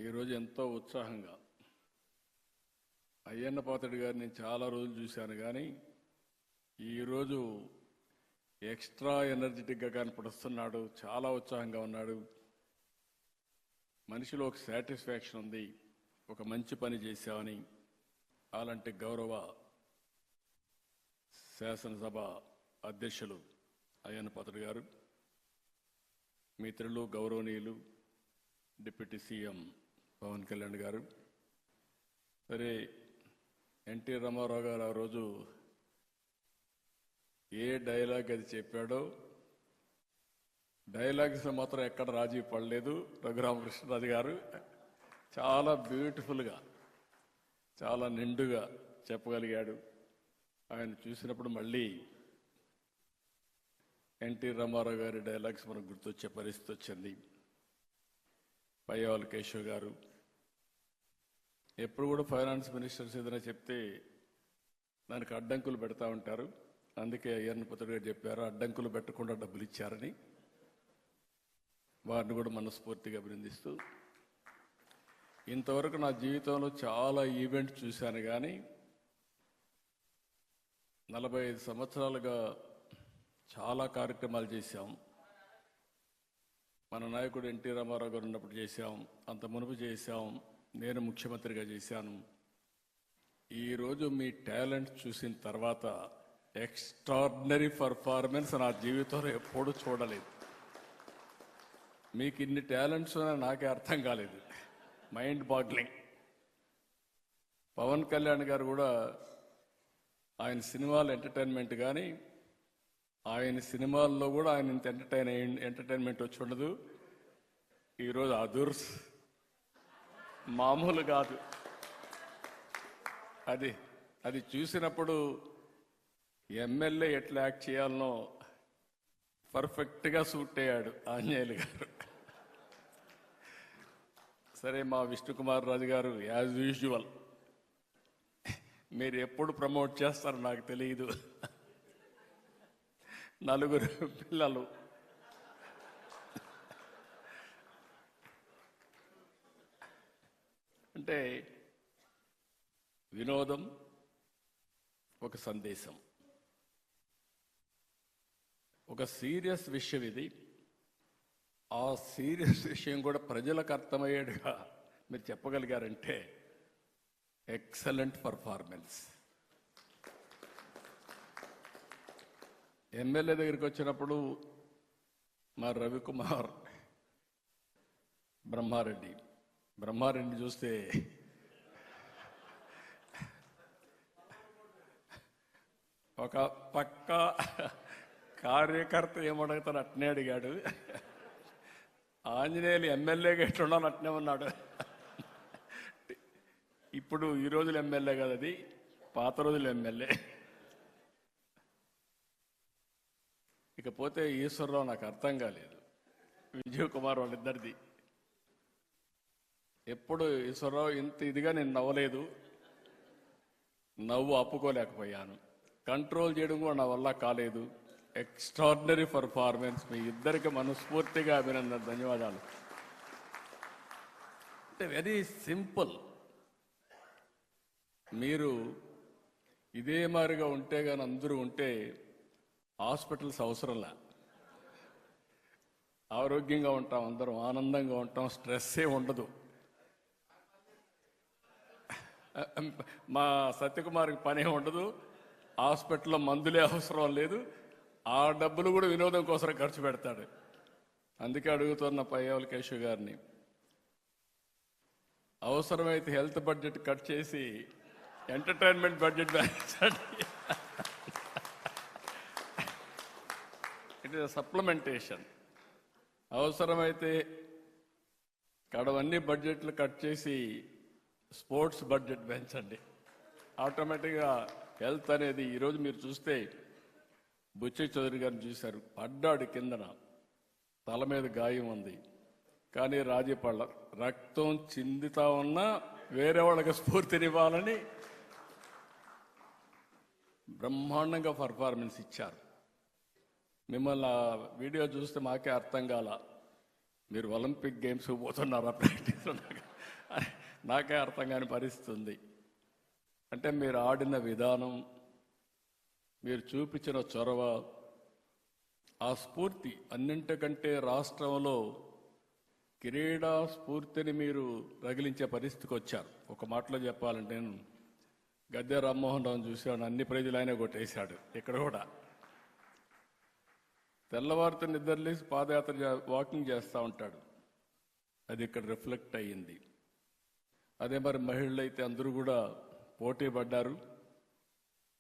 ఈరోజు ఎంతో ఉత్సాహంగా అయ్యన్న పాత్రుడు గారిని చాలా రోజులు చూశాను, కానీ ఈరోజు ఎక్స్ట్రా ఎనర్జెటిక్గా కనపడుస్తున్నాడు. చాలా ఉత్సాహంగా ఉన్నాడు. మనిషిలో ఒక సాటిస్ఫాక్షన్ ఉంది, ఒక మంచి పని చేశామని. అలాంటి గౌరవ శాసనసభ అధ్యక్షులు అయ్యన్న పాత్రుడు గారు, మిత్రులు గౌరవనీయులు డిప్యూటీ సీఎం పవన్ కళ్యాణ్ గారు, సరే ఎన్టీ రామారావు గారు ఆ రోజు ఏ డైలాగ్ అది చెప్పాడో డైలాగ్స్ మాత్రం ఎక్కడ రాజీ పడలేదు. రఘురామకృష్ణరాజు గారు చాలా బ్యూటిఫుల్గా, చాలా నిండుగా చెప్పగలిగాడు. ఆయన చూసినప్పుడు మళ్ళీ ఎన్టీ రామారావు గారి డైలాగ్స్ మనకు గుర్తొచ్చే పరిస్థితి వచ్చింది. పయ్యావుల కేశవ్ గారు ఎప్పుడు కూడా ఫైనాన్స్ మినిస్టర్స్ ఏదైనా చెప్తే దానికి అడ్డంకులు పెడతా ఉంటారు. అందుకే అయ్యన్న పాత్రుడు గారు చెప్పారు, అడ్డంకులు పెట్టకుండా డబ్బులు ఇచ్చారని. వారిని కూడా మనస్ఫూర్తిగా అభినందిస్తూ, ఇంతవరకు నా జీవితంలో చాలా ఈవెంట్ చూశాను, కానీ 45 సంవత్సరాలుగా చాలా కార్యక్రమాలు చేశాం. మన నాయకుడు ఎన్టీ రామారావు గారు ఉన్నప్పుడు చేశాం, అంత మునుపు చేశాం, నేను ముఖ్యమంత్రిగా చేశాను. ఈరోజు మీ టాలెంట్ చూసిన తర్వాత ఎక్స్ట్రాడినరీ పర్ఫార్మెన్స్ నా జీవితంలో ఎప్పుడూ చూడలేదు. మీకు ఇన్ని టాలెంట్స్ నాకే అర్థం కాలేదు. Mind boggling. పవన్ కళ్యాణ్ గారు కూడా ఆయన సినిమాలు ఎంటర్టైన్మెంట్, కానీ ఆయన సినిమాల్లో కూడా ఆయన ఇంత ఎంటర్టైన్మెంట్ వచ్చి ఉండదు. ఈరోజు అదుర్స్ మామూలు కాదు. అది చూసినప్పుడు ఎమ్మెల్యే ఎట్లా యాక్ట్ చేయాలనో పర్ఫెక్ట్గా సూట్ అయ్యాడు ఆంజనేయులు గారు. సరే, మా విష్ణుకుమార్ రాజు గారు యాజ్ యూజువల్ మీరు ఎప్పుడు ప్రమోట్ చేస్తారో నాకు తెలియదు. 4 పిల్లలు, అంటే వినోదం ఒక సందేశం, ఒక సీరియస్ విషయం ఇది. ఆ సీరియస్ విషయం కూడా ప్రజలకు అర్థమయ్యేట్టుగా మీరు చెప్పగలిగారంటే ఎక్సలెంట్ పర్ఫార్మెన్స్. ఎమ్మెల్యే దగ్గరికి వచ్చినప్పుడు మా రవికుమార్ బ్రహ్మారెడ్డి చూస్తే ఒక పక్క కార్యకర్త ఏమడుగుతాను అట్నే అడిగాడు. ఆంజనేయులు ఎమ్మెల్యేగా ఎట్లున్నాను అట్నే ఉన్నాడు. ఇప్పుడు ఈ రోజులు ఎమ్మెల్యే కదా, అది పాత రోజులు ఎమ్మెల్యే. ఇకపోతే ఈశ్వరరావు నాకు అర్థం కాలేదు, విజయ్ కుమార్ వాళ్ళిద్దరిది. ఎప్పుడు ఈశ్వరరావు ఇంత ఇదిగా నేను నవ్వలేదు, నవ్వు ఆపుకోలేకపోయాను, కంట్రోల్ చేయడం కూడా నా వల్ల కాలేదు. Extraordinary performance. మీ ఇద్దరికి మనస్ఫూర్తిగా అభినందన, ధన్యవాదాలు. అంటే వెరీ సింపుల్. మీరు ఇదే మాదిరిగా ఉంటే కానీ అందరూ ఉంటే హాస్పిటల్స్ అవసరంలా, ఆరోగ్యంగా ఉంటాం, అందరం ఆనందంగా ఉంటాం, స్ట్రెస్సే ఉండదు. మా సత్యకుమార్కి పనే ఉండదు, హాస్పిటల్లో మందులే అవసరం లేదు, ఆ డబ్బులు కూడా వినోదం కోసం ఖర్చు పెడతాడు. అందుకే అడుగుతున్న పయ్యావుల కేశవ్ గారిని, అవసరమైతే హెల్త్ బడ్జెట్ కట్ చేసి ఎంటర్టైన్మెంట్ బడ్జెట్ పెంచండి. It is supplementation. అవసరమైతే కడవన్నీ బడ్జెట్లు కట్ చేసి స్పోర్ట్స్ బడ్జెట్ పెంచండి. ఆటోమేటిక్గా హెల్త్ అనేది, ఈరోజు మీరు చూస్తే బుచ్చయ్య చౌదరి గారిని చూశారు, పడ్డాడు కిందన, తల మీద గాయం ఉంది, కానీ రాజీ పళ్ళ రక్తం చిందుతా ఉన్నా వేరే వాళ్ళకి స్ఫూర్తినివ్వాలని బ్రహ్మాండంగా పర్ఫార్మెన్స్ ఇచ్చారు. మిమ్మల్ని వీడియో చూస్తే మాకే అర్థం కాల, మీరు ఒలింపిక్ గేమ్స్ పోతున్నారా ప్రాక్టీస్ నాకే అర్థం కాని పరిస్థితి ఉంది. అంటే మీరు ఆడిన విధానం, మీరు చూపించిన చొరవ, ఆ స్ఫూర్తి అన్నింటికంటే రాష్ట్రంలో క్రీడా స్ఫూర్తిని మీరు రగిలించే పరిస్థితికి వచ్చారు. ఒక మాటలో చెప్పాలంటే నేను గద్దె రామ్మోహన్ రావును చూశాను, అన్ని ప్రైజులు ఆయన కొట్టేశాడు. ఇక్కడ కూడా తెల్లవారితో నిద్రలేసి పాదయాత్ర వాకింగ్ చేస్తూ ఉంటాడు. అది ఇక్కడ రిఫ్లెక్ట్ అయ్యింది. అదే మరి మహిళలు అయితే అందరూ కూడా పోటీ పడ్డారు.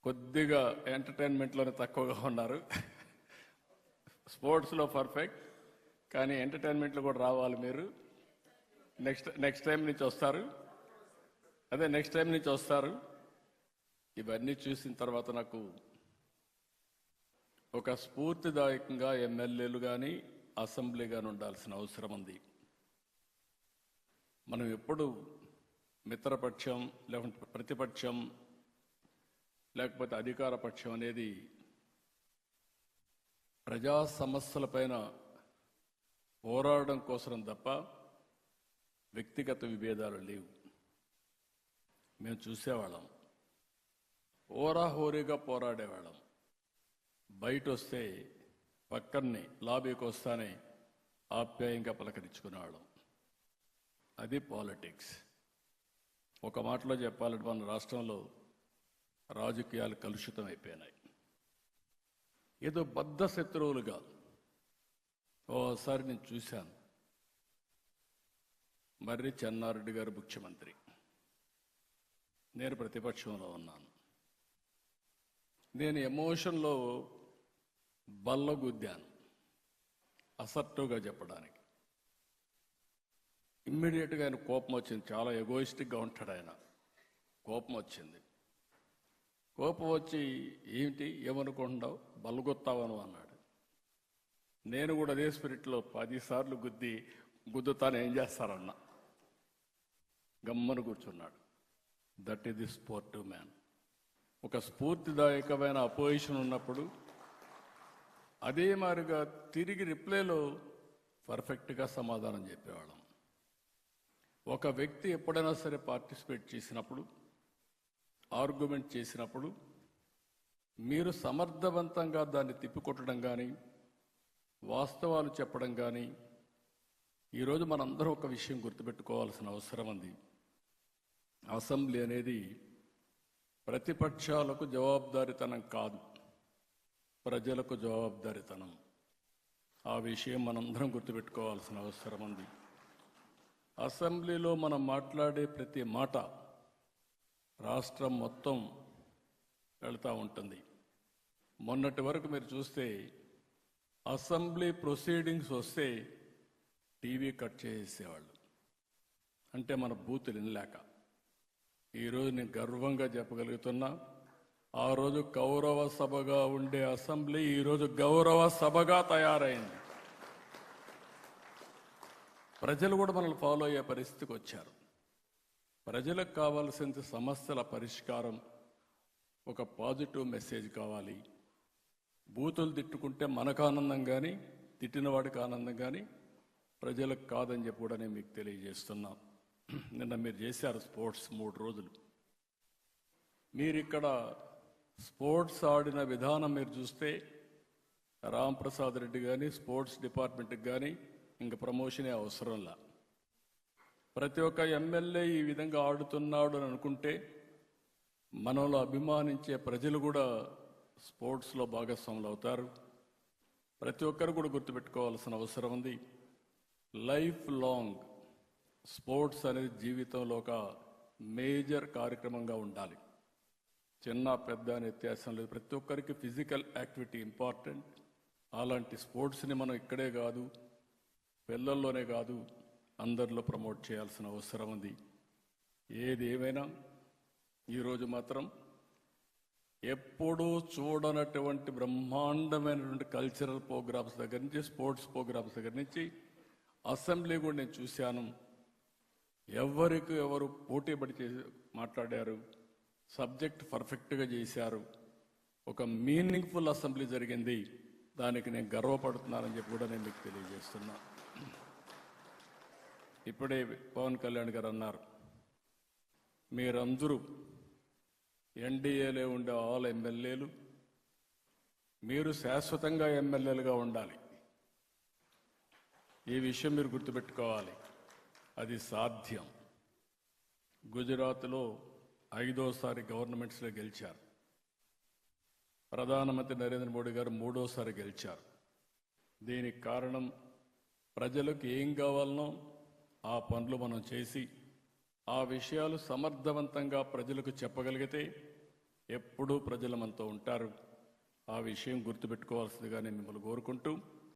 కొద్దిగా ఎంటర్టైన్మెంట్లోనే తక్కువగా ఉన్నారు. స్పోర్ట్స్లో పర్ఫెక్ట్, కానీ ఎంటర్టైన్మెంట్లో కూడా రావాలి మీరు. నెక్స్ట్ టైం నుంచి వస్తారు. నెక్స్ట్ టైం నుంచి వస్తారు. ఇవన్నీ చూసిన తర్వాత నాకు ఒక స్ఫూర్తిదాయకంగా ఎమ్మెల్యేలు కానీ అసెంబ్లీ కానీ ఉండాల్సిన అవసరం ఉంది. మనం ఎప్పుడు మిత్రపక్షం, లేకుంటే ప్రతిపక్షం, లేకపోతే అధికార పక్షం అనేది ప్రజా సమస్యలపైన పోరాడడం కోసం తప్ప వ్యక్తిగత విభేదాలు లేవు. మేము చూసేవాళ్ళం, హోరాహోరీగా పోరాడేవాళ్ళం. బయట వస్తే పక్కనే లాబీకి వస్తానే ఆప్యాయంగా పలకరించుకునేవాళ్ళం. అది పాలిటిక్స్. ఒక మాటలో చెప్పాలంటే మన రాష్ట్రంలో రాజకీయాలు కలుషితం అయిపోయినాయి. ఏదో బద్ధ శత్రువులుగా. ఓసారి నేను చూశాను, మర్రి చెన్నారెడ్డి గారు ముఖ్యమంత్రి, నేను ప్రతిపక్షంలో ఉన్నాను. నేను ఎమోషన్లో బల్లగుద్దాను, అసర్టివ్గా చెప్పడానికి. ఇమ్మీడియట్గా ఆయన కోపం వచ్చింది. చాలా ఎగోయిస్టిక్గా ఉంటాడు ఆయన. కోపం వచ్చింది. కోపం వచ్చి ఏమిటి ఏమనుకుంటున్నావు, బల్లగొత్తావను అన్నాడు. నేను కూడా అదే స్పిరిట్లో 10 సార్లు గుద్దుతాను, ఏం చేస్తారన్నా. గమ్మను కూర్చున్నాడు. That is the sportive man. ఒక స్ఫూర్తిదాయకమైన అపోజిషన్ ఉన్నప్పుడు అదే మాదిరిగా తిరిగి రిప్లైలో పర్ఫెక్ట్గా సమాధానం చెప్పేవాళ్ళం. ఒక వ్యక్తి ఎప్పుడైనా సరే పార్టిసిపేట్ చేసినప్పుడు, ఆర్గ్యుమెంట్ చేసినప్పుడు మీరు సమర్థవంతంగా దాన్ని తిప్పికొట్టడం కానీ, వాస్తవాలు చెప్పడం కానీ. ఈరోజు మనందరం ఒక విషయం గుర్తుపెట్టుకోవాల్సిన అవసరం ఉంది. అసెంబ్లీ అనేది ప్రతిపక్షాలకు జవాబుదారీతనం కాదు, ప్రజలకు జవాబుదారీతనం. ఆ విషయం మనందరం గుర్తుపెట్టుకోవాల్సిన అవసరం ఉంది. అసెంబ్లీలో మనం మాట్లాడే ప్రతి మాట రాష్ట్రం మొత్తం వెళ్తూ ఉంటుంది. మొన్నటి వరకు మీరు చూస్తే అసెంబ్లీ ప్రొసీడింగ్స్ వస్తే టీవీ కట్ చేసేవాళ్ళు, అంటే మన బూతులు వినలేక. ఈరోజు నేను గర్వంగా చెప్పగలుగుతున్నా, ఆ రోజు కౌరవ సభగా ఉండే అసెంబ్లీ ఈరోజు గౌరవ సభగా తయారైంది. ప్రజలు కూడా మనల్ని ఫాలో అయ్యే పరిస్థితికి వచ్చారు. ప్రజలకు కావాల్సిన సమస్యల పరిష్కారం, ఒక పాజిటివ్ మెసేజ్ కావాలి. బూతులు తిట్టుకుంటే మనకు ఆనందం కానీ, తిట్టిన వాడికి ఆనందం కానీ, ప్రజలకు కాదని చెప్పి కూడా నేను మీకు తెలియజేస్తున్నా. నిన్న మీరు చేశారు స్పోర్ట్స్ 3 రోజులు. మీరు ఇక్కడ స్పోర్ట్స్ ఆడిన విధానం మీరు చూస్తే రాంప్రసాద్ రెడ్డి కానీ, స్పోర్ట్స్ డిపార్ట్మెంట్కి కానీ ఇంక ప్రమోషనే అవసరంలా. ప్రతి ఒక్క ఎమ్మెల్యే ఈ విధంగా ఆడుతున్నాడు అని అనుకుంటే మనలో అభిమానించే ప్రజలు కూడా స్పోర్ట్స్లో భాగస్వాములు అవుతారు. ప్రతి ఒక్కరు కూడా గుర్తుపెట్టుకోవాల్సిన అవసరం ఉంది. లైఫ్ లాంగ్ స్పోర్ట్స్ అనేది జీవితంలో ఒక మేజర్ కార్యక్రమంగా ఉండాలి. చిన్న పెద్ద అనే వ్యత్యాసం లేదు. ప్రతి ఒక్కరికి ఫిజికల్ యాక్టివిటీ ఇంపార్టెంట్. అలాంటి స్పోర్ట్స్ని మనం ఇక్కడే కాదు, పిల్లల్లోనే కాదు, అందరిలో ప్రమోట్ చేయాల్సిన అవసరం ఉంది. ఏది ఏమైనా ఈరోజు మాత్రం ఎప్పుడూ చూడనటువంటి బ్రహ్మాండమైనటువంటి కల్చరల్ ప్రోగ్రామ్స్ దగ్గర నుంచి, స్పోర్ట్స్ ప్రోగ్రామ్స్ దగ్గర నుంచి అసెంబ్లీ కూడా నేను చూశాను. ఎవరికి ఎవరు పోటీ పడి మాట్లాడారు, సబ్జెక్ట్ పర్ఫెక్ట్గా చేశారు. ఒక మీనింగ్ఫుల్ అసెంబ్లీ జరిగింది. దానికి నేను గర్వపడుతున్నానని చెప్పి కూడా నేను మీకు తెలియజేస్తున్నా. ఇప్పుడే పవన్ కళ్యాణ్ గారు అన్నారు, మీరందరూ ఎన్డీఏలో ఉండే ఆల్ ఎమ్మెల్యేలు మీరు శాశ్వతంగా ఎమ్మెల్యేలుగా ఉండాలి. ఈ విషయం మీరు గుర్తుపెట్టుకోవాలి. అది సాధ్యం. గుజరాత్లో 5వ గవర్నమెంట్స్లో గెలిచారు. ప్రధానమంత్రి నరేంద్ర మోడీ గారు 3వ గెలిచారు. దీనికి కారణం ప్రజలకు ఏం కావాలనో ఆ పనులు మనం చేసి ఆ విషయాలు సమర్థవంతంగా ప్రజలకు చెప్పగలిగితే ఎప్పుడూ ప్రజలు మనతో ఉంటారు. ఆ విషయం గుర్తుపెట్టుకోవాల్సిందిగా నేను మిమ్మల్ని కోరుకుంటూ